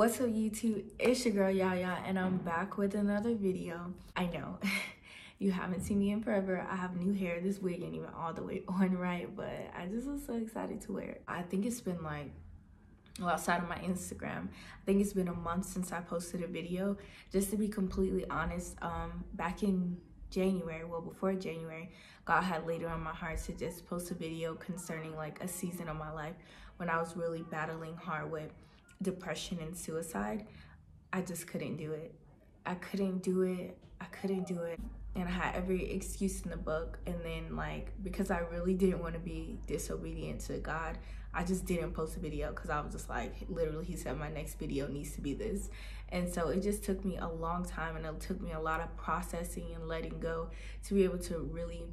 What's up YouTube? It's your girl Yaya and I'm back with another video. I know you haven't seen me in forever. I have new hair. This wig ain't even all the way on right, but I just was so excited to wear it. I think it's been like, well, outside of my Instagram, I think it's been a month since I posted a video. Just to be completely honest, back in January, well before January, God had laid it on my heart to just post a video concerning like a season of my life when I was really battling hard with depression and suicide. I just couldn't do it. I couldn't do it. And I had every excuse in the book. And then like, because I really didn't want to be disobedient to God, I just didn't post a video because I was just like, literally, he said my next video needs to be this. And so it just took me a long time, and it took me a lot of processing and letting go to be able to really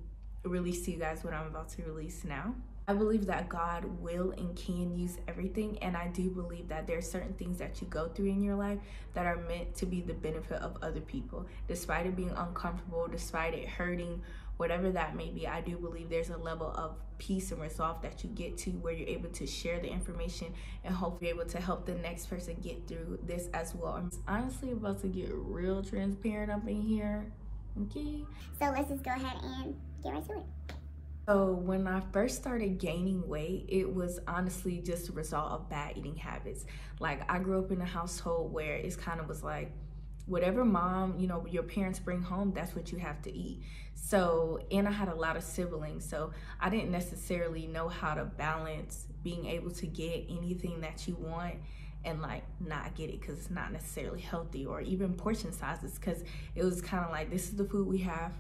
release to you guys what I'm about to release now. I believe that God will and can use everything, and I do believe that there are certain things that you go through in your life that are meant to be the benefit of other people. Despite it being uncomfortable, despite it hurting, whatever that may be, I do believe there's a level of peace and resolve that you get to where you're able to share the information and hopefully able to help the next person get through this as well. I'm honestly about to get real transparent up in here, okay? So let's just go ahead and get right to it. So when I first started gaining weight, it was honestly just a result of bad eating habits. Like, I grew up in a household where it's kind of was like, whatever mom, your parents bring home, that's what you have to eat. So, and I had a lot of siblings, so I didn't necessarily know how to balance being able to get anything that you want and like not get it because it's not necessarily healthy, or even portion sizes, because it was kind of like, this is the food we have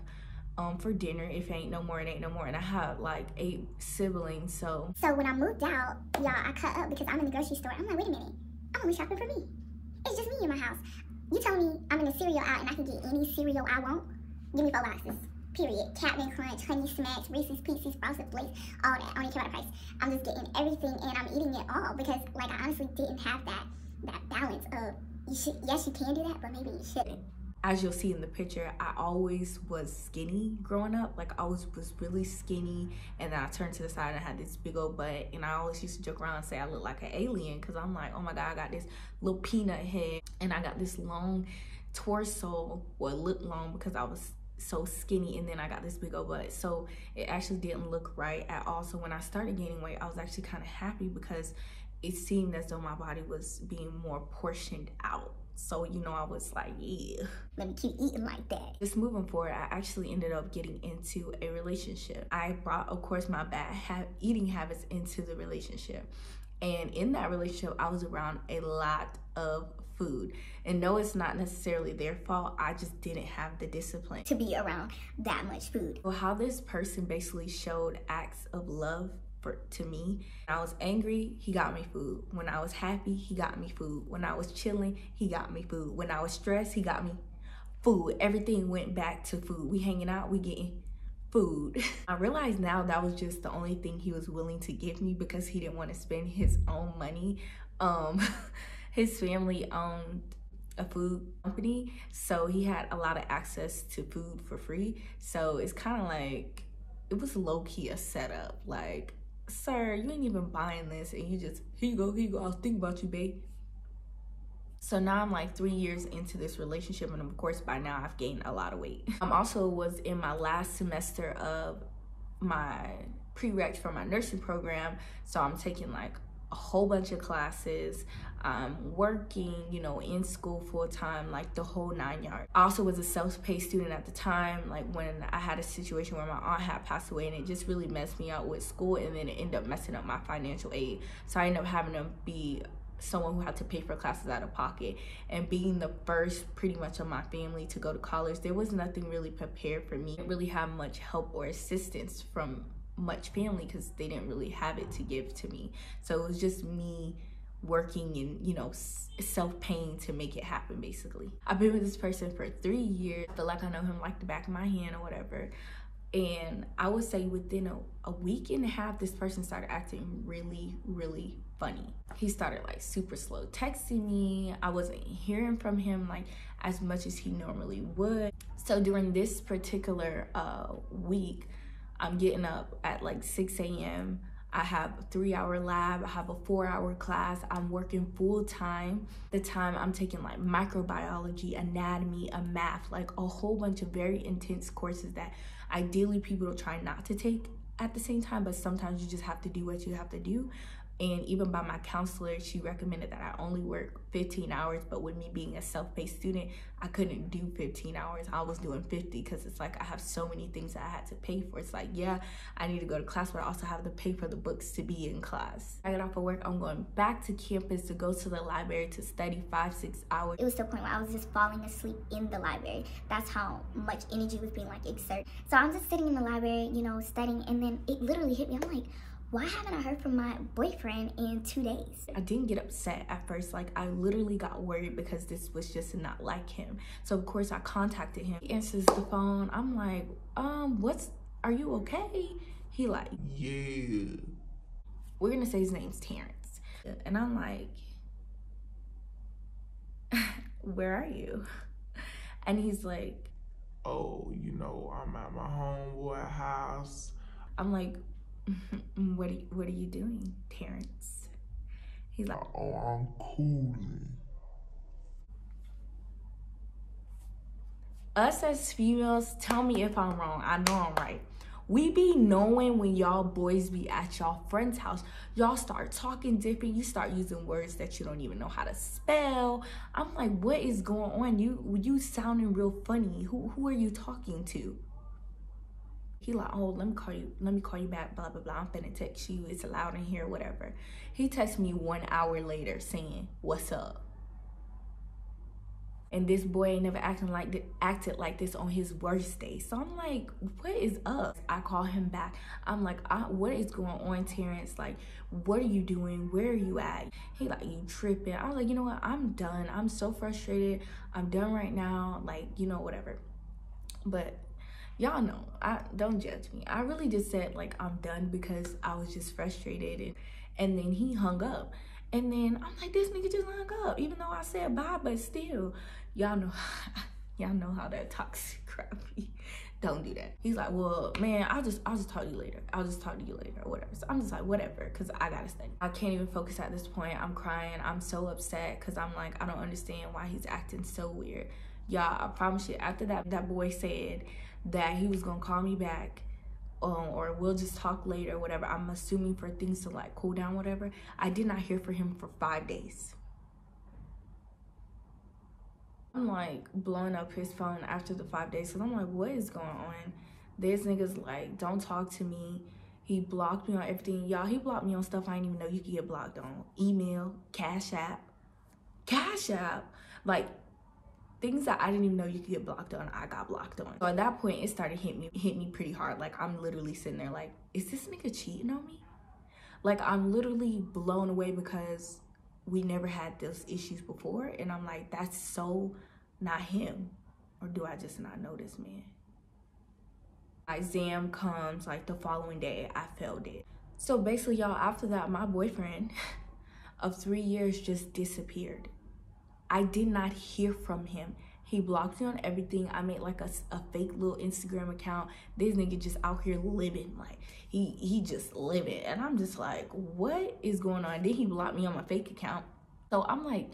for dinner. If it ain't no more, it ain't no more. And I had like 8 siblings, so when I moved out, y'all, I cut up because I'm in the grocery store. I'm like, wait a minute, I'm only shopping for me. It's just me in my house. You tell me I'm in a cereal aisle and I can get any cereal I want? Give me 4 boxes, period. Captain Crunch, Honey Smacks, Reese's Pieces, Frosted Flakes, all that. I don't even care about the price. I'm just getting everything and I'm eating it all because like I honestly didn't have that balance of, yes you can do that, but maybe you shouldn't. As you'll see in the picture, I always was skinny growing up. Like, I always was really skinny, and then I turned to the side and I had this big old butt, and I always used to joke around and say I look like an alien because I'm like, oh my God, I got this little peanut head and I got this long torso, or it looked long because I was so skinny, and then I got this big old butt. So it actually didn't look right at all. So when I started gaining weight, I was actually kind of happy because it seemed as though my body was being more portioned out. So, I was like, yeah, let me keep eating like that. Just moving forward, I actually ended up getting into a relationship. I brought, of course, my bad eating habits into the relationship. And in that relationship, I was around a lot of food. And no, it's not necessarily their fault. I just didn't have the discipline to be around that much food. So how this person basically showed acts of love to me. When I was angry, he got me food. When I was happy, he got me food. When I was chilling, he got me food. When I was stressed, he got me food. Everything went back to food. We hanging out, we getting food. I realize now that was just the only thing he was willing to give me because he didn't want to spend his own money. His family owned a food company, so he had a lot of access to food for free. So it's kind of like, it was low-key a setup. Like, sir, you ain't even buying this, and you just, here you go, I was thinking about you, babe. So now I'm like 3 years into this relationship, and of course by now I've gained a lot of weight. I also was in my last semester of my prereq for my nursing program, so I'm taking like a whole bunch of classes. I'm working, in school full-time, like the whole 9 yards. I also was a self-paced student at the time, like when I had a situation where my aunt had passed away, and it just really messed me out with school, and then it ended up messing up my financial aid. So I ended up having to be someone who had to pay for classes out of pocket. And being the first pretty much of my family to go to college, there was nothing really prepared for me. I didn't really have much help or assistance from much family because they didn't really have it to give to me. So it was just me working and self-paying to make it happen. Basically, I've been with this person for 3 years. I feel like I know him like the back of my hand or whatever, and I would say within a week and a half, this person started acting really funny. He started like super slow texting me. I wasn't hearing from him like as much as he normally would. So during this particular week, I'm getting up at like 6 a.m. I have a 3-hour lab, I have a 4-hour class, I'm working full time. The time I'm taking like microbiology, anatomy, and math, like a whole bunch of very intense courses that ideally people try not to take at the same time, but sometimes you just have to do what you have to do. And even by my counselor, she recommended that I only work 15 hours, but with me being a self-paced student, I couldn't do 15 hours. I was doing 50 because it's like I have so many things that I had to pay for. It's like, yeah, I need to go to class, but I also have to pay for the books to be in class. I get off of work, I'm going back to campus to go to the library to study 5-6 hours. It was to the point where I was just falling asleep in the library. That's how much energy was being like exerted. So I'm just sitting in the library, you know, studying, and then it literally hit me. I'm like, why haven't I heard from my boyfriend in 2 days? I didn't get upset at first. Like, I literally got worried because this was just not like him. So of course I contacted him. He answers the phone. I'm like, are you okay? He like, yeah. We're gonna say his name's Terrence. And I'm like, where are you? And he's like, oh, you know, I'm at my homeboy house. I'm like, what are you doing, Terrence? He's like, oh, I'm cooling. Us as females, tell me if I'm wrong. I know I'm right. We be knowing when y'all boys be at y'all friend's house, y'all start talking different. You start using words that you don't even know how to spell. I'm like, what is going on? You sounding real funny. Who are you talking to? He like, oh, let me call you back, blah, blah, blah. I'm finna text you. It's loud in here, whatever. He texts me 1 hour later saying, what's up? And this boy ain't never acted like this on his worst day. So I'm like, what is up? I call him back. I'm like, what is going on, Terrence? Like, what are you doing? Where are you at? He like, you tripping. I was like, you know what? I'm done. I'm so frustrated. I'm done right now. Like, you know, whatever. But y'all know, don't judge me. I really just said like I'm done because I was just frustrated, and then he hung up. And then I'm like, this nigga just hung up, even though I said bye, but still, y'all know how that toxic crap be. Don't do that. He's like, well, man, I'll just talk to you later. I'll just talk to you later or whatever. So I'm just like, whatever, because I gotta study. I can't even focus at this point. I'm crying. I'm so upset because I'm like, I don't understand why he's acting so weird. Y'all, I promise you, after that boy said that he was gonna call me back, or we'll just talk later, or whatever. I'm assuming for things to like cool down, whatever. I did not hear from him for 5 days. I'm like blowing up his phone after the 5 days, because I'm like, what is going on? This nigga's like, don't talk to me. He blocked me on everything. Y'all, he blocked me on stuff I didn't even know you could get blocked on. Email, Cash App, like things that I didn't even know you could get blocked on, I got blocked on. So at that point, it started hit me pretty hard. Like, I'm literally sitting there like, is this nigga cheating on me? Like, I'm literally blown away because we never had those issues before. And I'm like, that's so not him. Or do I just not know this man? My exam comes like the following day, I failed it. So basically, y'all, after that, my boyfriend of 3 years just disappeared. I did not hear from him. He blocked me on everything. I made like a fake little Instagram account. This nigga just out here living. Like, he just living. And I'm just like, what is going on? Then he blocked me on my fake account. So I'm like,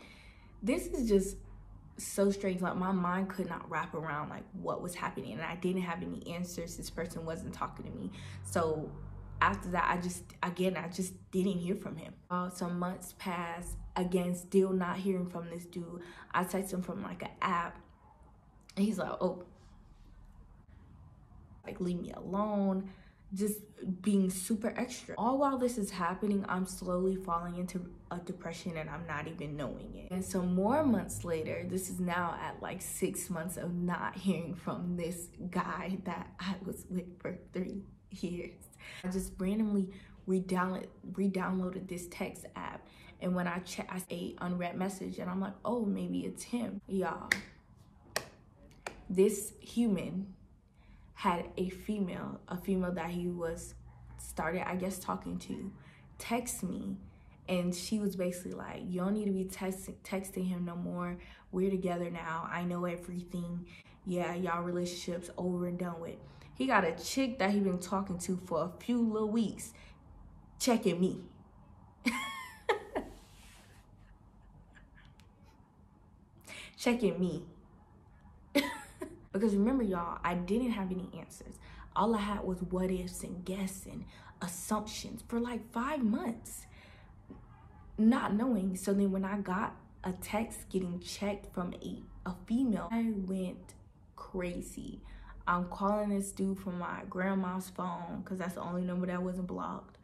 this is just so strange. Like, my mind could not wrap around like what was happening. And I didn't have any answers. This person wasn't talking to me. So after that, I just didn't hear from him. Some months passed. Again, still not hearing from this dude. I text him from like an app, and he's like, oh, like, leave me alone. Just being super extra. All while this is happening, I'm slowly falling into a depression, and I'm not even knowing it. And so more months later, this is now at like 6 months of not hearing from this guy that I was with for 3 years. I just randomly re-downloaded this text app, and when I check, I see an unread message, and I'm like, oh, maybe it's him. Y'all, this human had a female that he was started, I guess, talking to, text me, and she was basically like, you don't need to be texting him no more. We're together now. I know everything. Yeah, y'all relationship's over and done with. He got a chick that he been talking to for a few little weeks. checking me. Checking me. Because remember, y'all, I didn't have any answers. All I had was what ifs and guess and assumptions for like 5 months, not knowing. So then when I got a text getting checked from a female, I went crazy. I'm calling this dude from my grandma's phone because that's the only number that wasn't blocked.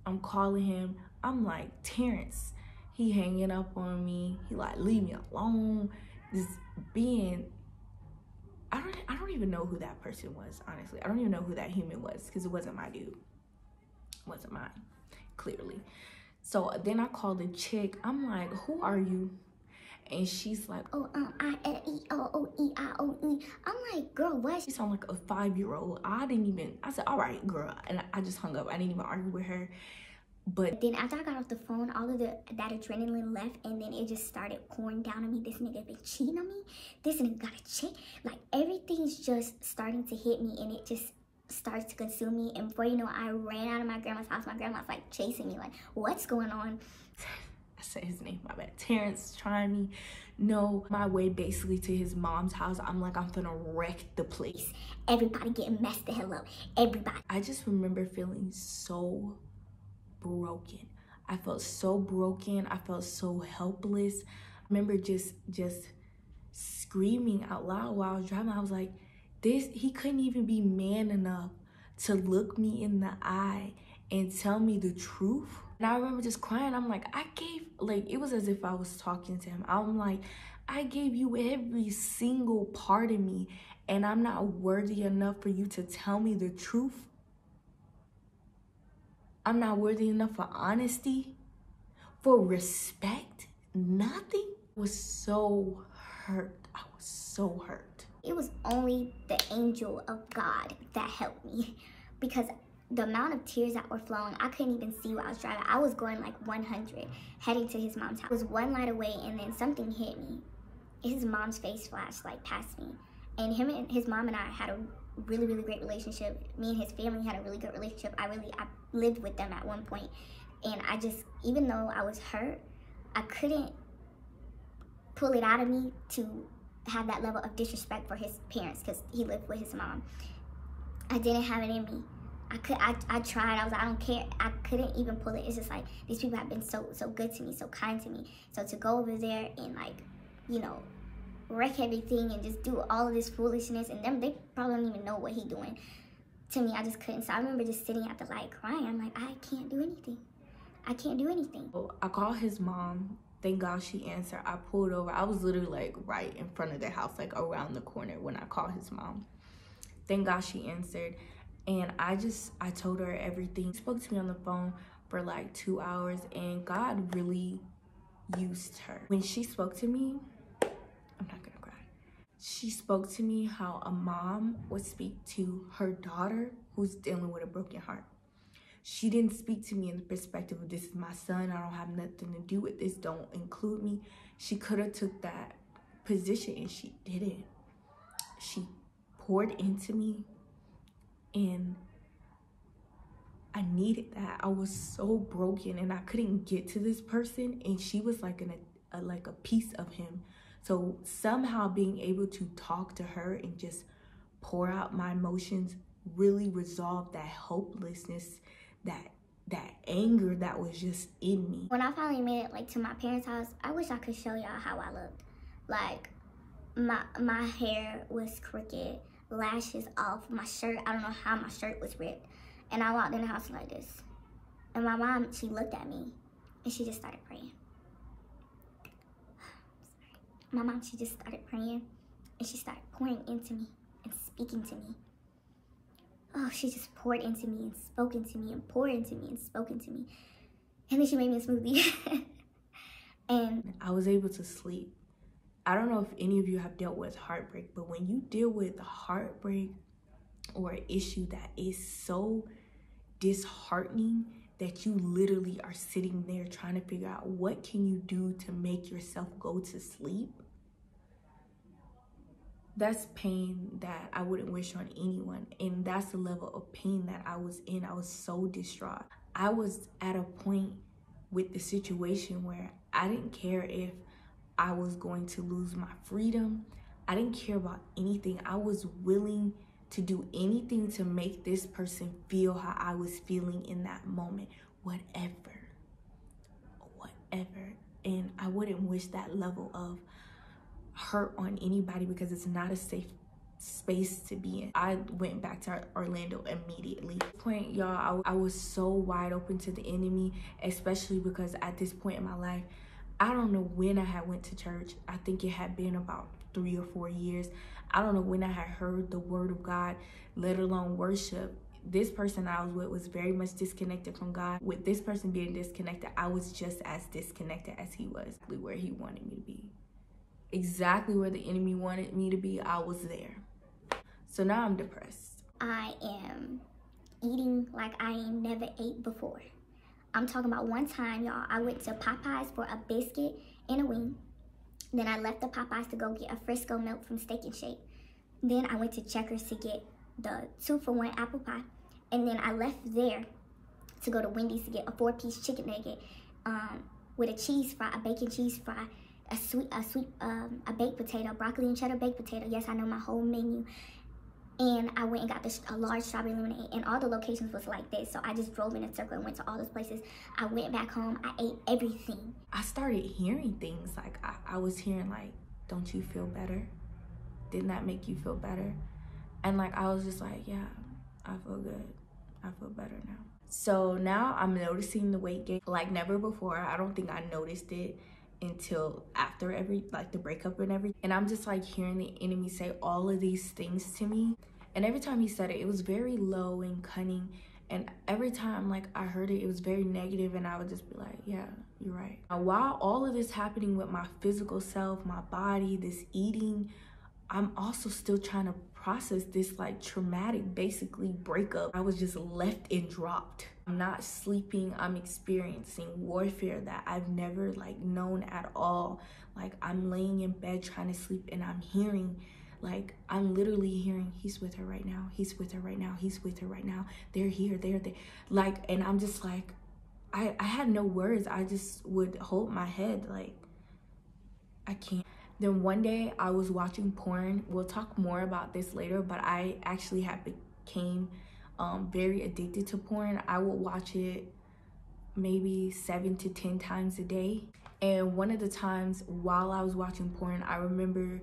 I'm calling him. I'm like, Terrence, he hanging up on me. He like, leave me alone. Just being, I don't even know who that person was, honestly. I don't even know who that human was because it wasn't my dude. It wasn't mine, clearly. So then I called the chick. I'm like, who are you? And she's like, oh, I-L-E-O-O-E-I-O-E. I'm like, girl, what? She sounded like a 5-year-old. I said, all right, girl. And I just hung up. I didn't even argue with her. But then after I got off the phone, all of that adrenaline left, and then it just started pouring down on me. This nigga been cheating on me. This nigga got a chick. Like, everything's just starting to hit me, and it just starts to consume me. And before you know, I ran out of my grandma's house. My grandma's like chasing me, like, what's going on? I said his name, my bad. Terrence trying me. No, my way basically to his mom's house. I'm like, I'm finna wreck the place. Everybody getting messed the hell up. Everybody. I just remember feeling so broken. I felt so broken. I felt so helpless. I remember just screaming out loud while I was driving. I was like, he couldn't even be man enough to look me in the eye and tell me the truth. And I remember just crying. I'm like, it was as if I was talking to him. I'm like, I gave you every single part of me, and I'm not worthy enough for you to tell me the truth. I'm not worthy enough for honesty, for respect, nothing. I was so hurt. I was so hurt. It was only the angel of God that helped me, because the amount of tears that were flowing, I couldn't even see while I was driving. I was going like 100, heading to his mom's house. I was one light away, and then something hit me. His mom's face flashed like past me. And his mom and I had a really, really great relationship. Me and his family had a really good relationship. I lived with them at one point. And I just, even though I was hurt, I couldn't pull it out of me to have that level of disrespect for his parents, because he lived with his mom. I didn't have it in me. I tried. I was like, I don't care. I couldn't even pull it. It's just like, these people have been so good to me, so kind to me. So to go over there and, like, you know, wreck everything and just do all of this foolishness, and them, they probably don't even know what he doing. To me, I just couldn't. So I remember just sitting at the light crying. I'm like, I can't do anything. I can't do anything. So I called his mom. Thank God she answered. I pulled over. I was literally like right in front of their house, like around the corner when I called his mom. Thank God she answered. And I told her everything. She spoke to me on the phone for like 2 hours, and God really used her. When she spoke to me, I'm not gonna cry. She spoke to me how a mom would speak to her daughter who's dealing with a broken heart. She didn't speak to me in the perspective of, this is my son, I don't have nothing to do with this, don't include me. She could have took that position, and she didn't. She poured into me, and I needed that. I was so broken, and I couldn't get to this person, and she was like a piece of him. So somehow being able to talk to her and just pour out my emotions really resolved that hopelessness, that anger that was just in me. When I finally made it like to my parents' house, I wish I could show y'all how I looked. Like, my hair was crooked, lashes off, my shirt, I don't know how my shirt was ripped. And I walked in the house like this. And my mom, she looked at me and she just started praying. My mom, she just started praying, and she started pouring into me and speaking to me. Oh, she just poured into me and spoken to me and poured into me and spoken to me. And then she made me a smoothie. And I was able to sleep. I don't know if any of you have dealt with heartbreak, but when you deal with heartbreak or an issue that is so disheartening that you literally are sitting there trying to figure out what can you do to make yourself go to sleep, that's pain that I wouldn't wish on anyone. And that's the level of pain that I was in. I was so distraught. I was at a point with the situation where I didn't care if I was going to lose my freedom. I didn't care about anything. I was willing to do anything to make this person feel how I was feeling in that moment. Whatever. And I wouldn't wish that level of hurt on anybody because it's not a safe space to be in. I went back to Orlando immediately. At this point, y'all, I was so wide open to the enemy, especially because at this point in my life, I don't know when I had went to church. I think it had been about 3 or 4 years. I don't know when I had heard the word of God, let alone worship. This person I was with was very much disconnected from God. With this person being disconnected, I was just as disconnected as he was. Where he wanted me to be. Exactly where the enemy wanted me to be, I was there. So now I'm depressed. I am eating like I ain't never ate before. I'm talking about one time, y'all, I went to Popeyes for a biscuit and a wing. Then I left the Popeyes to go get a Frisco milk from Steak and Shake. Then I went to Checkers to get the 2-for-1 apple pie. And then I left there to go to Wendy's to get a 4-piece chicken nugget with a cheese fry, a bacon cheese fry, a baked potato, broccoli and cheddar baked potato. Yes, I know my whole menu. And I went and got a large strawberry lemonade, and all the locations was like this. So I just drove in a circle and went to all those places. I went back home, I ate everything. I started hearing things like, I was hearing like, don't you feel better? Didn't that make you feel better? And like, I was just like, yeah, I feel good. I feel better now. So now I'm noticing the weight gain like never before. I don't think I noticed it until after the breakup and everything. And I'm just like hearing the enemy say all of these things to me. And every time he said it, it was very low and cunning. And every time like I heard it, it was very negative, and I would just be like, yeah, you're right. Now, while all of this happening with my physical self, my body, this eating, I'm also still trying to process this like traumatic, basically breakup. I was just left and dropped. I'm not sleeping. I'm experiencing warfare that I've never like known at all. Like I'm laying in bed trying to sleep, and I'm hearing, like I'm literally hearing, he's with her right now. He's with her right now. He's with her right now. They're here. They're there. Like, and I'm just like, I had no words. I just would hold my head like, I can't. Then one day I was watching porn. We'll talk more about this later, but I actually became very addicted to porn. I would watch it maybe 7 to 10 times a day. And one of the times while I was watching porn, I remember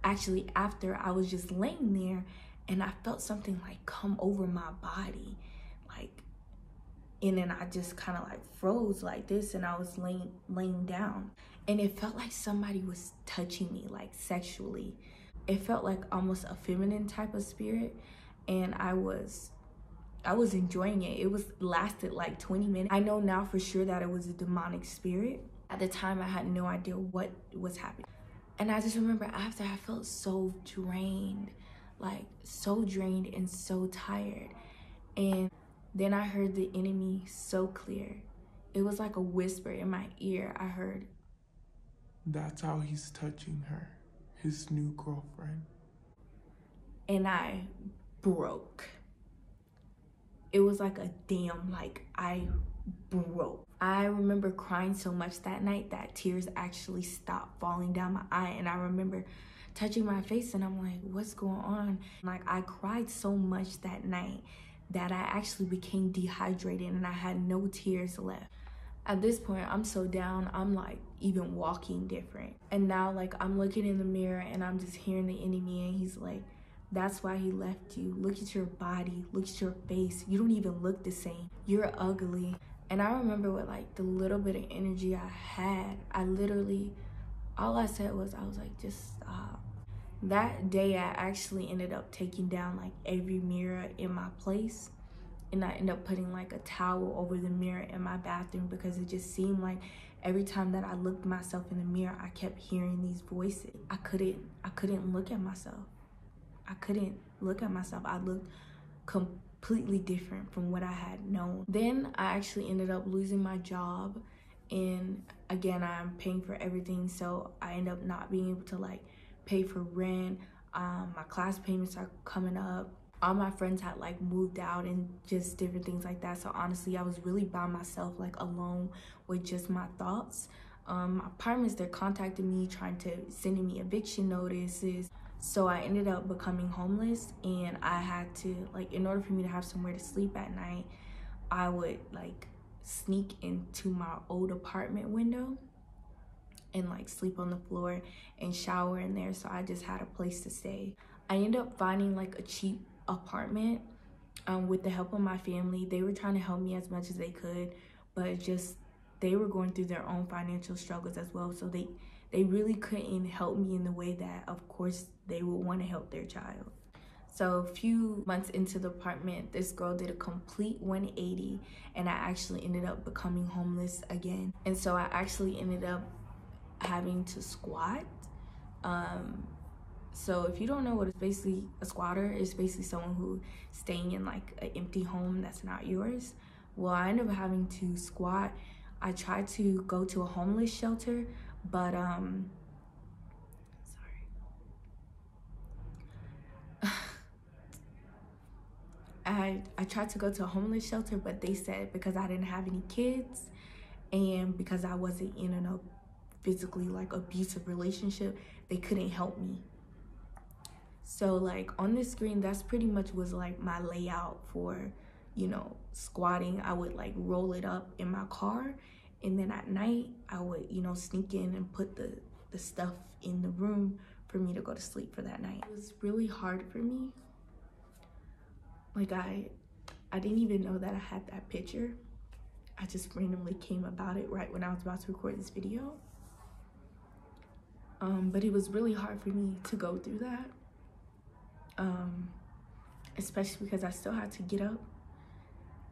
actually after I was just laying there and I felt something like come over my body, like, and then I just kind of like froze like this, and I was laying down, and it felt like somebody was touching me like sexually. It felt like almost a feminine type of spirit, and I was enjoying it. It lasted like 20 minutes. I know now for sure that it was a demonic spirit. At the time I had no idea what was happening. And I just remember after I felt so drained, like so drained and so tired. And then I heard the enemy so clear. It was like a whisper in my ear. I heard, "That's how he's touching her, his new girlfriend." And I broke. It was like a damn, like I broke. I remember crying so much that night that tears actually stopped falling down my eye. And I remember touching my face, and I'm like, what's going on? Like I cried so much that night that I actually became dehydrated, and I had no tears left. At this point, I'm so down, I'm like even walking different. And now like I'm looking in the mirror and I'm just hearing the enemy, and he's like, that's why he left you. Look at your body, look at your face. You don't even look the same. You're ugly. And I remember with like the little bit of energy I had, I literally, all I said was, I was like, just stop. That day I actually ended up taking down like every mirror in my place, and I ended up putting like a towel over the mirror in my bathroom, because it just seemed like every time that I looked myself in the mirror, I kept hearing these voices. I couldn't look at myself. I couldn't look at myself. I looked completely different from what I had known. Then I actually ended up losing my job, and again, I'm paying for everything, so I end up not being able to like pay for rent. My class payments are coming up. All my friends had like moved out and just different things like that. So honestly, I was really by myself, like alone with just my thoughts. My apartments, they're contacting me, sending me eviction notices. So I ended up becoming homeless, and I had to, like, in order for me to have somewhere to sleep at night, I would like sneak into my old apartment window and like sleep on the floor and shower in there. So I just had a place to stay. I ended up finding like a cheap apartment with the help of my family. They were trying to help me as much as they could, but they were going through their own financial struggles as well. So they really couldn't help me in the way that, of course, they would want to help their child. So a few months into the apartment, this girl did a complete 180, and I actually ended up becoming homeless again. And so I actually ended up having to squat. So if you don't know what it's basically, a squatter is basically someone who staying in like an empty home that's not yours. Well, I ended up having to squat. I tried to go to a homeless shelter, but I tried to go to a homeless shelter, but they said because I didn't have any kids and because I wasn't in a physically like abusive relationship, they couldn't help me. So like on this screen, that's pretty much was like my layout for, you know, squatting. I would like roll it up in my car, and then at night I would, you know, sneak in and put the stuff in the room for me to go to sleep for that night. It was really hard for me. Like I didn't even know that I had that picture. I just randomly came about it right when I was about to record this video. But it was really hard for me to go through that. Especially because I still had to get up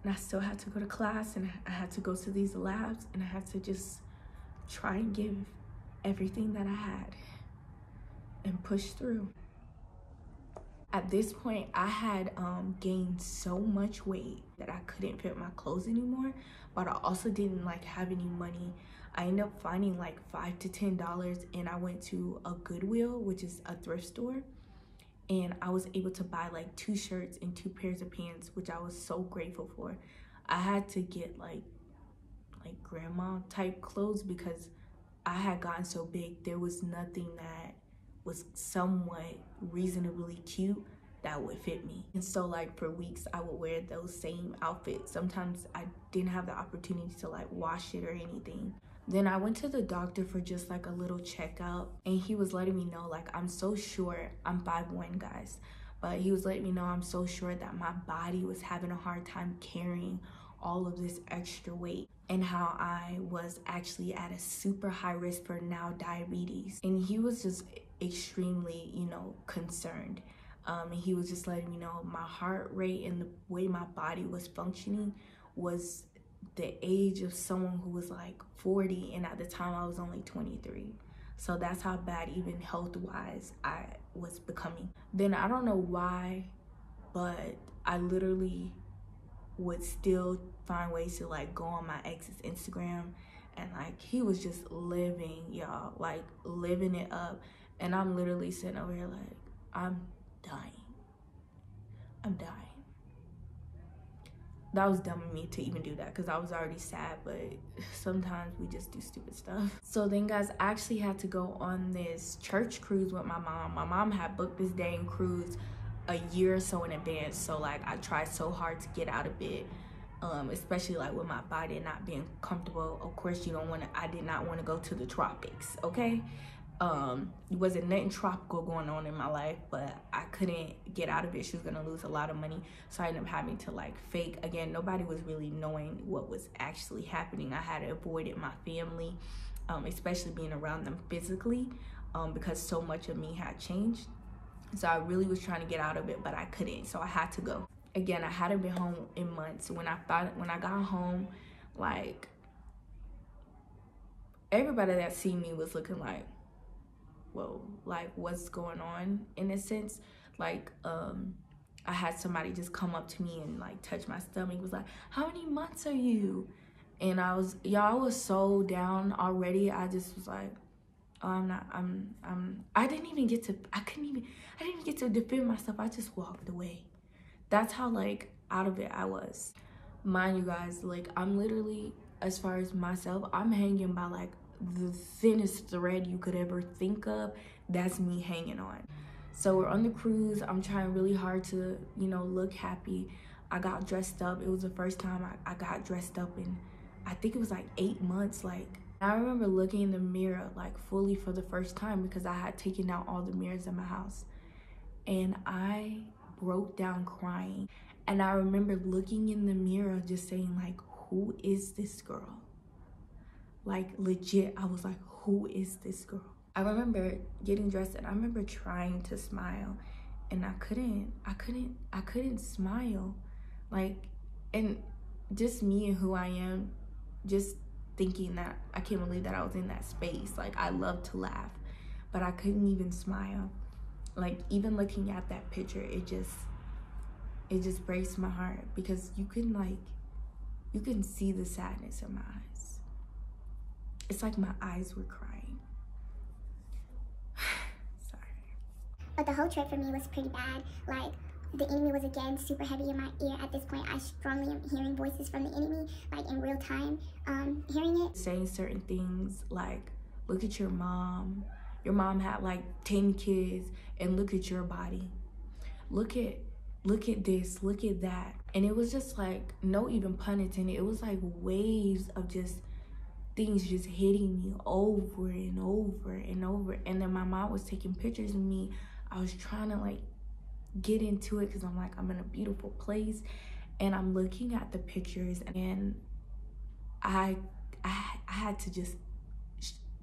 and I still had to go to class, and I had to go to these labs, and I had to just try and give everything that I had and push through. At this point, I had gained so much weight that I couldn't fit my clothes anymore, but I also didn't like have any money. I ended up finding like $5 to $10, and I went to a Goodwill, which is a thrift store, and I was able to buy like 2 shirts and 2 pairs of pants, which I was so grateful for. I had to get like grandma type clothes because I had gotten so big. There was nothing that was somewhat reasonably cute that would fit me. And so like for weeks I would wear those same outfits. Sometimes I didn't have the opportunity to like wash it or anything. Then I went to the doctor for just like a little checkup, and he was letting me know, like, I'm so short. I'm 5'1", guys, but he was letting me know I'm so short that my body was having a hard time carrying all of this extra weight, and how I was actually at a super high risk for now diabetes. And he was just extremely, you know, concerned. And he was just letting me know my heart rate and the way my body was functioning was the age of someone who was like 40, and at the time I was only 23. So that's how bad, even health-wise, I was becoming. Then I don't know why, but I literally would still find ways to like go on my ex's Instagram, and like he was just living, y'all, like living it up, and I'm literally sitting over here like, I'm dying. That was dumb of me to even do that because I was already sad, but sometimes we just do stupid stuff. So then, guys, I actually had to go on this church cruise with my mom. My mom had booked this dang cruise a year or so in advance, so like I tried so hard to get out of it, especially like with my body not being comfortable. Of course, I did not want to go to the tropics, okay? It wasn't nothing tropical going on in my life, but I couldn't get out of it. She was gonna lose a lot of money, so I ended up having to like fake. Again, nobody was really knowing what was actually happening. I had avoided my family, especially being around them physically, because so much of me had changed. So I really was trying to get out of it, but I couldn't, so I had to go. Again, I hadn't been home in months. When I got home, like everybody that seen me was looking like, whoa, like what's going on, in a sense. Like I had somebody just come up to me and like touch my stomach, was like, how many months are you? And I was so down already. I just was like, oh, I didn't even get to defend myself. I just walked away. That's how like out of it I was. Mind you guys, like I'm literally, as far as myself, I'm hanging by like the thinnest thread you could ever think of. That's me hanging on. So we're on the cruise. I'm trying really hard to, you know, look happy. I got dressed up. It was the first time I got dressed up in, I think it was like 8 months. Like, I remember looking in the mirror like fully for the first time because I had taken out all the mirrors in my house. And I broke down crying. And I remember looking in the mirror just saying like, who is this girl? Like legit, I was like, who is this girl? I remember getting dressed and I remember trying to smile and I couldn't smile. Like, and just me and who I am, just thinking that I can't believe that I was in that space. Like, I love to laugh, but I couldn't even smile. Like, even looking at that picture, it just breaks my heart because you can see the sadness in my eyes. It's like my eyes were crying. Sorry. But the whole trip for me was pretty bad. Like, the enemy was again super heavy in my ear. At this point, I strongly am hearing voices from the enemy, like in real time, hearing it. Saying certain things like, look at your mom. Your mom had like 10 kids and look at your body. Look at this, look at that. And it was just like, no even pun intended, it was like waves of just things just hitting me over and over and over. And then my mom was taking pictures of me. I was trying to like get into it because I'm like, I'm in a beautiful place. And I'm looking at the pictures and I had to just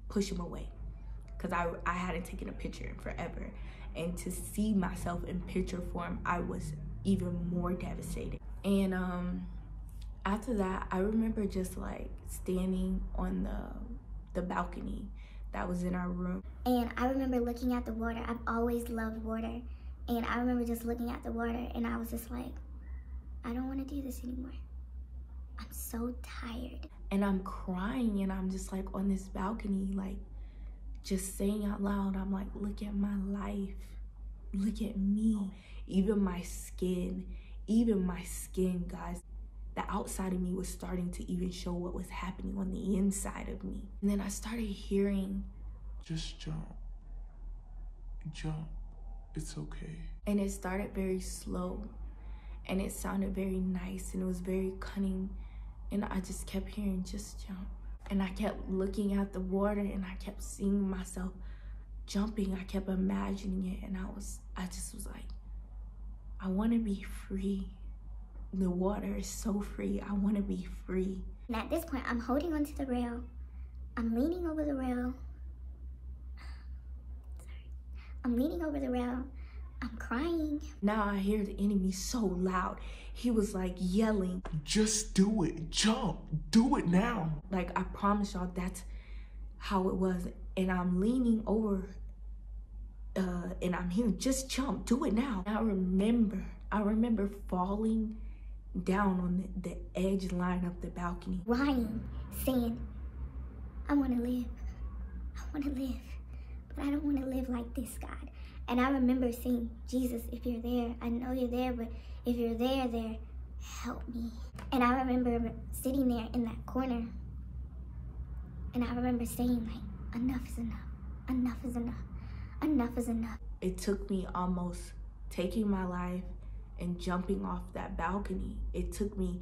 push them away because I hadn't taken a picture in forever. And to see myself in picture form, I was even more devastated. And after that, I remember just like standing on the balcony that was in our room. And I remember looking at the water. I've always loved water. And I remember just looking at the water and I was just like, I don't want to do this anymore. I'm so tired. And I'm crying and I'm just like on this balcony, like just saying out loud, I'm like, look at my life. Look at me. Even my skin, guys. The outside of me was starting to even show what was happening on the inside of me. And then I started hearing, just jump. Jump. It's okay. And it started very slow. And it sounded very nice and it was very cunning. And I just kept hearing, just jump. And I kept looking at the water and I kept seeing myself jumping. I kept imagining it and I just was like, I want to be free. The water is so free. I want to be free. And at this point, I'm holding onto the rail. I'm leaning over the rail. I'm leaning over the rail. I'm crying. Now I hear the enemy so loud. He was like yelling, just do it. Jump. Do it now. Like, I promise y'all, that's how it was. And I'm leaning over and I'm hearing, just jump, do it now. I remember falling down on the edge line of the balcony. Crying, saying, I want to live. I want to live. But I don't want to live like this, God. And I remember saying, Jesus, if you're there, I know you're there, but if you're there, help me. And I remember sitting there in that corner. And I remember saying, like, enough is enough. Enough is enough. Enough is enough. It took me almost taking my life and jumping off that balcony. It took me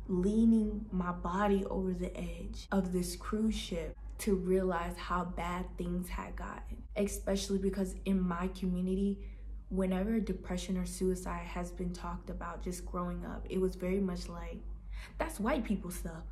leaning my body over the edge of this cruise ship to realize how bad things had gotten. Especially because in my community, whenever depression or suicide has been talked about just growing up, it was very much like, that's white people stuff.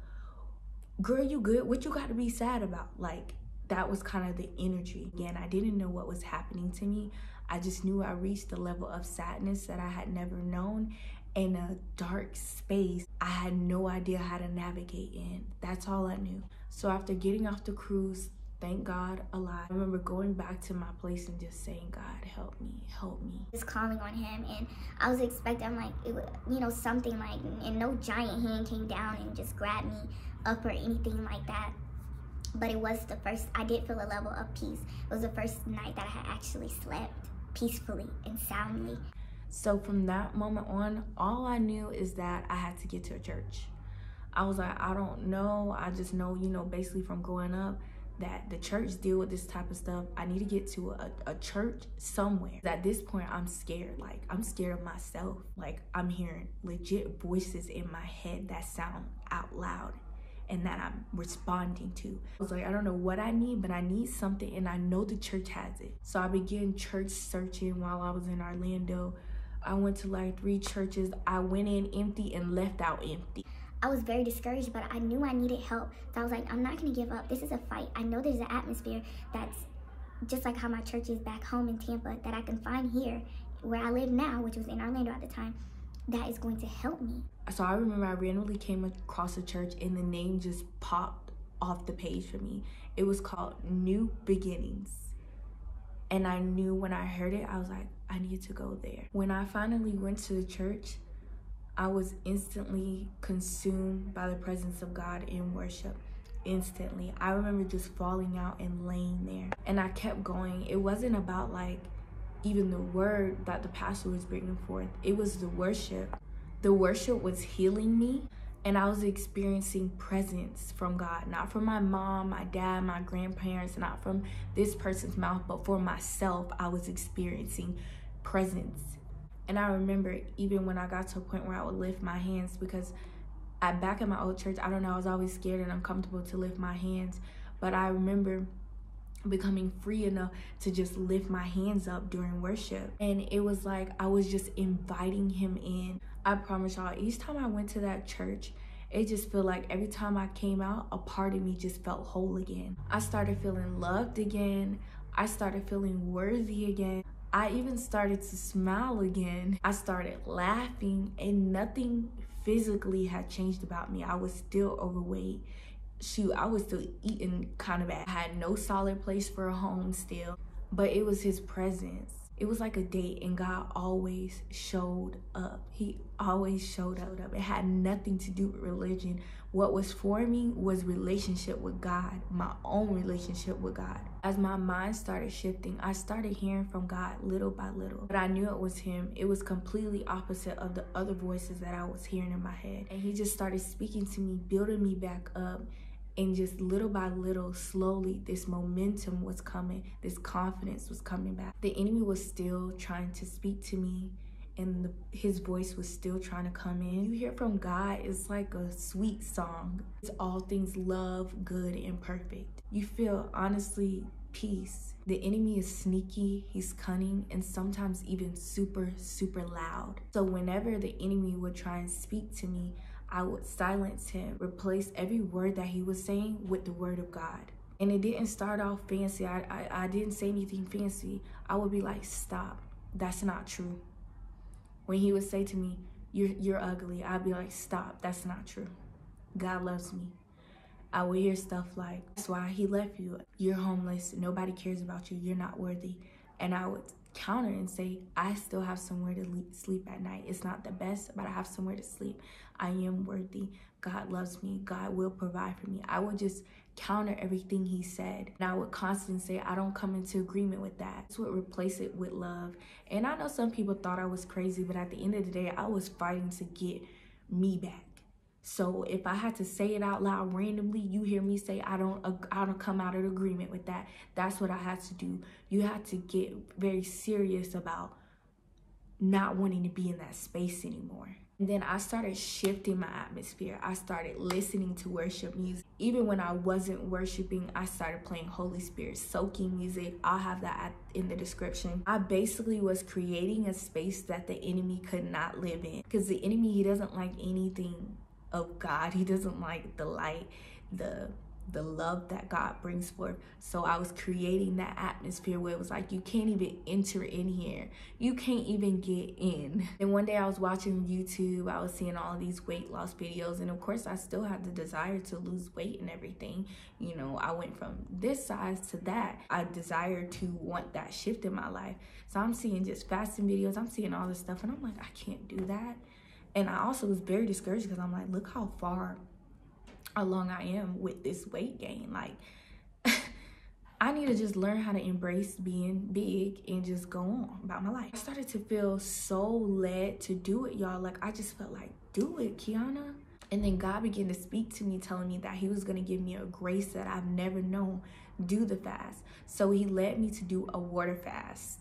Girl, you good? What you got to be sad about? Like, that was kind of the energy. Again, I didn't know what was happening to me. I just knew I reached a level of sadness that I had never known, in a dark space I had no idea how to navigate in. That's all I knew. So after getting off the cruise, thank God, alive, I remember going back to my place and just saying, God, help me, help me. Just calling on him, and I was expecting like, it would, you know, something like, and no giant hand came down and just grabbed me up or anything like that. But it was the first, I did feel a level of peace. It was the first night that I had actually slept peacefully and soundly. So from that moment on, all I knew is that I had to get to a church. I was like, I don't know. I just know, basically from growing up, that the church deal with this type of stuff. I need to get to a church somewhere. At this point, I'm scared. Like, I'm scared of myself. Like, I'm hearing legit voices in my head that sound out loud and that I'm responding to. I was like, I don't know what I need, but I need something, and I know the church has it. So I began church searching while I was in Orlando. I went to like 3 churches. I went in empty and left out empty. I was very discouraged, but I knew I needed help. So I was like, I'm not gonna give up. This is a fight. I know there's an atmosphere that's just like how my church is back home in Tampa, that I can find here where I live now, which was in Orlando at the time, that is going to help me. So I remember I randomly came across a church and the name just popped off the page for me. It was called New Beginnings. And I knew when I heard it, I was like, I need to go there. When I finally went to the church, I was instantly consumed by the presence of God in worship. Instantly. I remember just falling out and laying there. And I kept going. It wasn't about like even the word that the pastor was bringing forth. It was the worship. The worship was healing me, and I was experiencing presence from God. Not from my mom, my dad, my grandparents, not from this person's mouth, but for myself, I was experiencing presence. And I remember even when I got to a point where I would lift my hands, because back in my old church, I don't know, I was always scared and uncomfortable to lift my hands. But I remember becoming free enough to just lift my hands up during worship. And it was like I was just inviting him in. I promise y'all, each time I went to that church, it just felt like every time I came out, a part of me just felt whole again. I started feeling loved again. I started feeling worthy again. I even started to smile again. I started laughing, and nothing physically had changed about me. I was still overweight. Shoot, I was still eating kind of bad. I had no solid place for a home still, but it was his presence. It was like a date, and God always showed up. He always showed up. It had nothing to do with religion. What was for me was relationship with God, my own relationship with God. As my mind started shifting, I started hearing from God little by little. But I knew it was him. It was completely opposite of the other voices that I was hearing in my head. And he just started speaking to me, building me back up. And just little by little, slowly, this momentum was coming. This confidence was coming back. The enemy was still trying to speak to me, and his voice was still trying to come in. You hear from God, it's like a sweet song. It's all things love, good, and perfect. You feel, honestly, peace. The enemy is sneaky, he's cunning, and sometimes even super, super loud. So whenever the enemy would try and speak to me, I would silence him, replace every word that he was saying with the word of God. And it didn't start off fancy. I didn't say anything fancy. I would be like, stop, that's not true. When he would say to me, you're ugly, I'd be like, stop, that's not true. God loves me. I would hear stuff like, that's why he left you. You're homeless, nobody cares about you, you're not worthy. And I would counter and say, I still have somewhere to sleep at night. It's not the best, but I have somewhere to sleep. I am worthy. God loves me. God will provide for me. I would just counter everything he said. And I would constantly say, I don't come into agreement with that. This would replace it with love. And I know some people thought I was crazy, but at the end of the day, I was fighting to get me back. So if I had to say it out loud randomly, you hear me say, I don't come out of agreement with that. That's what I had to do. You had to get very serious about not wanting to be in that space anymore. And then I started shifting my atmosphere. I started listening to worship music. Even when I wasn't worshiping, I started playing Holy Spirit soaking music. I'll have that in the description. I basically was creating a space that the enemy could not live in. Because the enemy, he doesn't like anything of God. He doesn't like the light, the love that God brings forth. So I was creating that atmosphere where it was like, you can't even enter in here. You can't even get in. And one day I was watching YouTube. I was seeing all these weight loss videos. And of course, I still had the desire to lose weight and everything. You know, I went from this size to that. I desire to want that shift in my life. So I'm seeing just fasting videos. I'm seeing all this stuff. And I'm like, I can't do that. And I also was very discouraged because I'm like, look how far along I am with this weight gain. Like, I need to just learn how to embrace being big and just go on about my life. I started to feel so led to do it, y'all. Like, I just felt like, do it, Kiana. And then God began to speak to me, telling me that he was going to give me a grace that I've never known. Do the fast. So he led me to do a water fast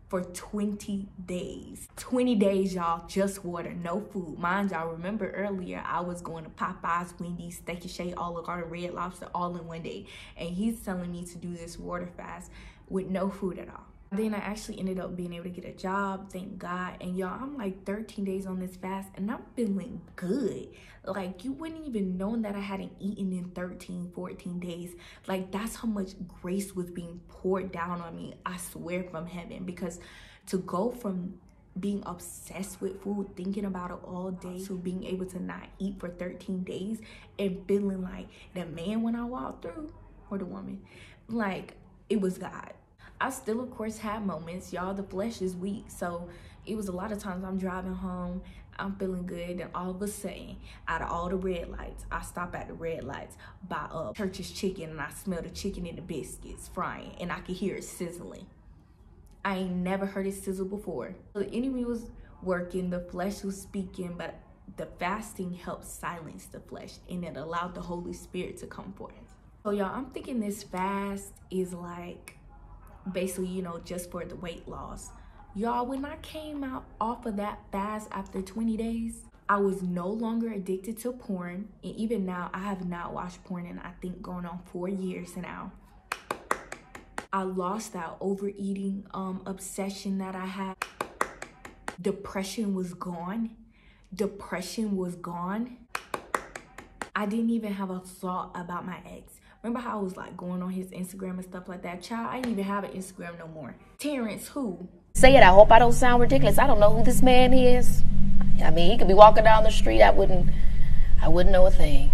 for 20 days. 20 days, y'all, just water, no food. Mind y'all, remember earlier, I was going to Popeyes, Wendy's, Steak and Shake, Olive Garden, Red Lobster, all in one day. And he's telling me to do this water fast with no food at all. Then I actually ended up being able to get a job, thank God. And y'all, I'm like 13 days on this fast and I'm feeling good. Like, you wouldn't even know that I hadn't eaten in 13, 14 days. Like, that's how much grace was being poured down on me, I swear, from heaven. Because to go from being obsessed with food, thinking about it all day, to being able to not eat for 13 days and feeling like the man when I walked through, or the woman, like, it was God. I still, of course, had moments. Y'all, the flesh is weak. So it was a lot of times I'm driving home, I'm feeling good, and all of a sudden, out of all the red lights, I stop at the red lights by Church's Chicken, and I smell the chicken and the biscuits frying, and I can hear it sizzling. I ain't never heard it sizzle before. The enemy was working, the flesh was speaking, but the fasting helped silence the flesh, and it allowed the Holy Spirit to come forth. So y'all, I'm thinking this fast is like, basically, you know, just for the weight loss. Y'all, when I came out off of that fast after 20 days, I was no longer addicted to porn. And even now, I have not watched porn in, I think, going on 4 years now. I lost that overeating obsession that I had. Depression was gone. Depression was gone. I didn't even have a thought about my ex. Remember how I was like going on his Instagram and stuff like that? Child, I didn't even have an Instagram no more. Terrence, who? Say it, I hope I don't sound ridiculous. I don't know who this man is. I mean, he could be walking down the street. I wouldn't know a thing.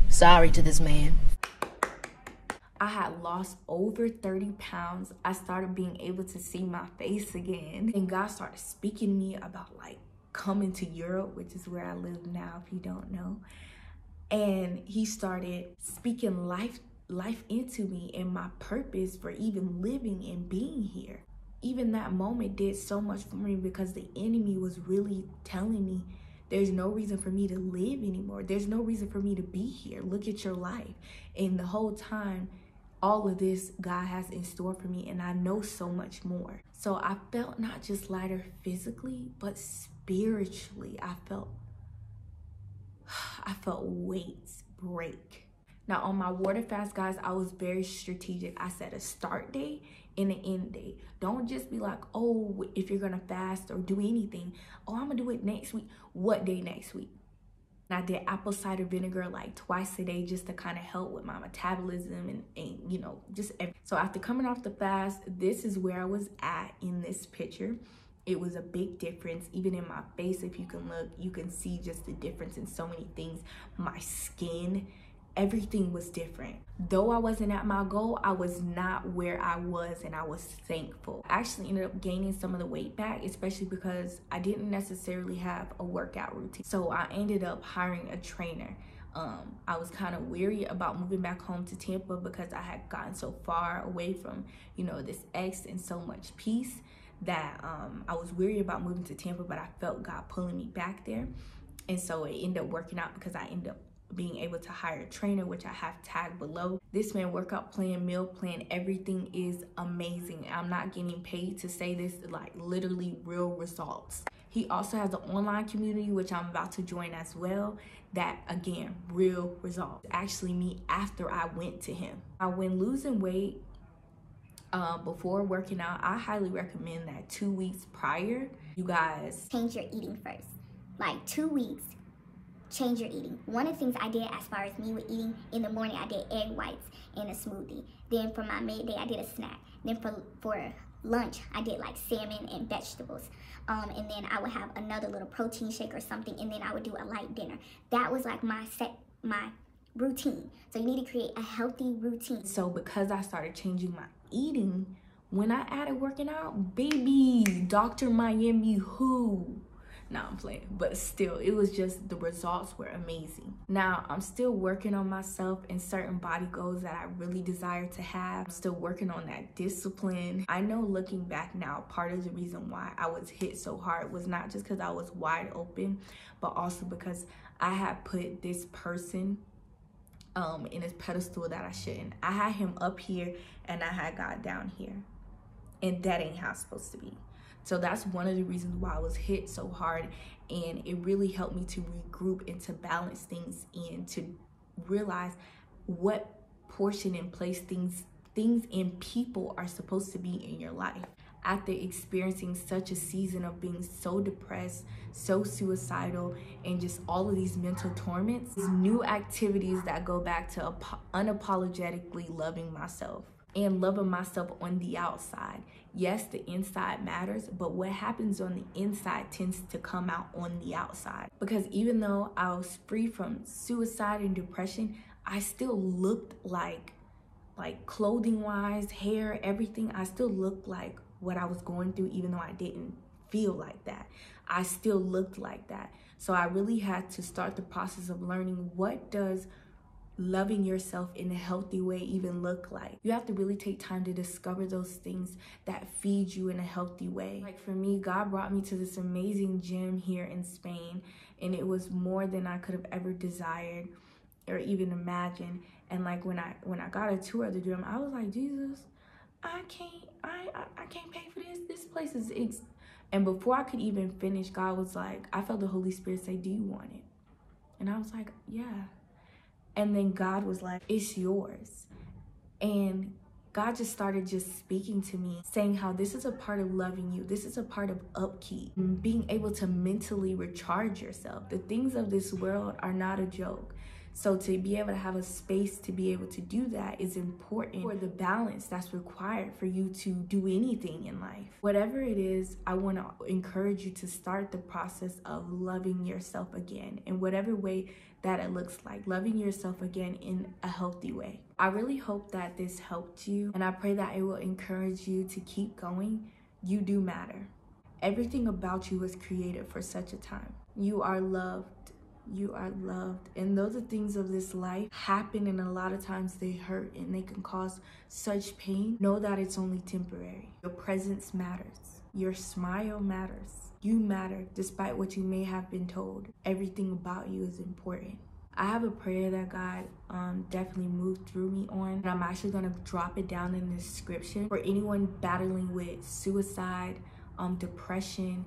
Sorry to this man. I had lost over 30 pounds. I started being able to see my face again. And God started speaking to me about like coming to Europe, which is where I live now, if you don't know. And he started speaking life into me and my purpose for even living and being here. Even that moment did so much for me because the enemy was really telling me there's no reason for me to live anymore. There's no reason for me to be here. Look at your life. And the whole time, all of this God has in store for me, and I know so much more. So I felt not just lighter physically, but spiritually. I felt weights break. Now on my water fast, guys, I was very strategic. I set a start date and an end date. Don't just be like, oh, if you're gonna fast or do anything, oh, I'm gonna do it next week. What day next week? And I did apple cider vinegar like twice a day just to kind of help with my metabolism and you know, just everything. So after coming off the fast, this is where I was at in this picture. It was a big difference. Even in my face, if you can look, you can see just the difference in so many things. My skin, everything was different. Though I wasn't at my goal, I was not where I was, and I was thankful. I actually ended up gaining some of the weight back, especially because I didn't necessarily have a workout routine. So I ended up hiring a trainer. I was kind of weary about moving back home to Tampa because I had gotten so far away from, you know, this ex and so much peace that I was weary about moving to Tampa, but I felt God pulling me back there. And so it ended up working out because I ended up being able to hire a trainer, which I have tagged below. This man workout plan, meal plan, everything is amazing. I'm not getting paid to say this, like literally real results. He also has an online community, which I'm about to join as well. That, again, real results. Actually, me after I went to him. When losing weight, before working out, I highly recommend that 2 weeks prior, you guys change your eating first. Like 2 weeks, change your eating. One of the things I did as far as me with eating, in the morning I did egg whites and a smoothie. Then for my midday I did a snack. Then for lunch I did like salmon and vegetables. And then I would have another little protein shake or something, and then I would do a light dinner. That was like my routine. So you need to create a healthy routine. So because I started changing my eating, when I added working out, baby, Dr. Miami who? No, I'm playing. But still, it was just, the results were amazing. Now, I'm still working on myself and certain body goals that I really desire to have. I'm still working on that discipline. I know looking back now, part of the reason why I was hit so hard was not just because I was wide open, but also because I had put this person in his pedestal that I shouldn't. I had him up here and I had God down here. And that ain't how it's supposed to be. So that's one of the reasons why I was hit so hard, and it really helped me to regroup and to balance things and to realize what portion and place things and people are supposed to be in your life. After experiencing such a season of being so depressed, so suicidal, and just all of these mental torments, these new activities that go back to unapologetically loving myself and loving myself on the outside. Yes, the inside matters, but what happens on the inside tends to come out on the outside. Because even though I was free from suicide and depression, I still looked like clothing wise, hair, everything, I still looked like what I was going through, even though I didn't feel like that. I still looked like that. So I really had to start the process of learning, what does loving yourself in a healthy way even look like? You have to really take time to discover those things that feed you in a healthy way. Like for me, God brought me to this amazing gym here in Spain, and it was more than I could have ever desired or even imagined. And like when I got a tour of the gym, I was like, Jesus, I can't pay for this. This place is and before I could even finish, God was like, I felt the Holy Spirit say, do you want it? And I was like, yeah. And then God was like, it's yours. And God just started speaking to me, saying how this is a part of loving you. This is a part of upkeep, being able to mentally recharge yourself. The things of this world are not a joke. So to be able to have a space to be able to do that is important for the balance that's required for you to do anything in life. Whatever it is, I want to encourage you to start the process of loving yourself again in whatever way that it looks like, loving yourself again in a healthy way. I really hope that this helped you, and I pray that it will encourage you to keep going. You do matter. Everything about you was created for such a time. You are loved. You are loved. And those are things of this life happen, and a lot of times they hurt and they can cause such pain. Know that it's only temporary. Your presence matters. Your smile matters. You matter despite what you may have been told. Everything about you is important. I have a prayer that God definitely moved through me on, and I'm actually going to drop it down in the description for anyone battling with suicide, depression,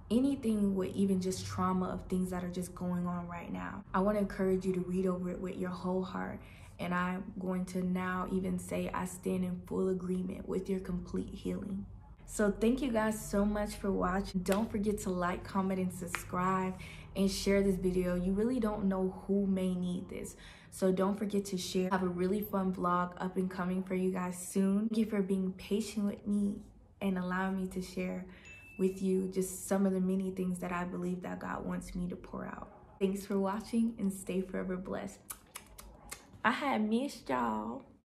anything with even just trauma of things that are just going on right now. I want to encourage you to read over it with your whole heart. And I'm going to now even say I stand in full agreement with your complete healing. So thank you guys so much for watching. Don't forget to like, comment, and subscribe, and share this video. You really don't know who may need this. So don't forget to share. I have a really fun vlog up and coming for you guys soon. Thank you for being patient with me and allowing me to share with you just some of the many things that I believe that God wants me to pour out. Thanks for watching, and stay forever blessed. I had missed y'all.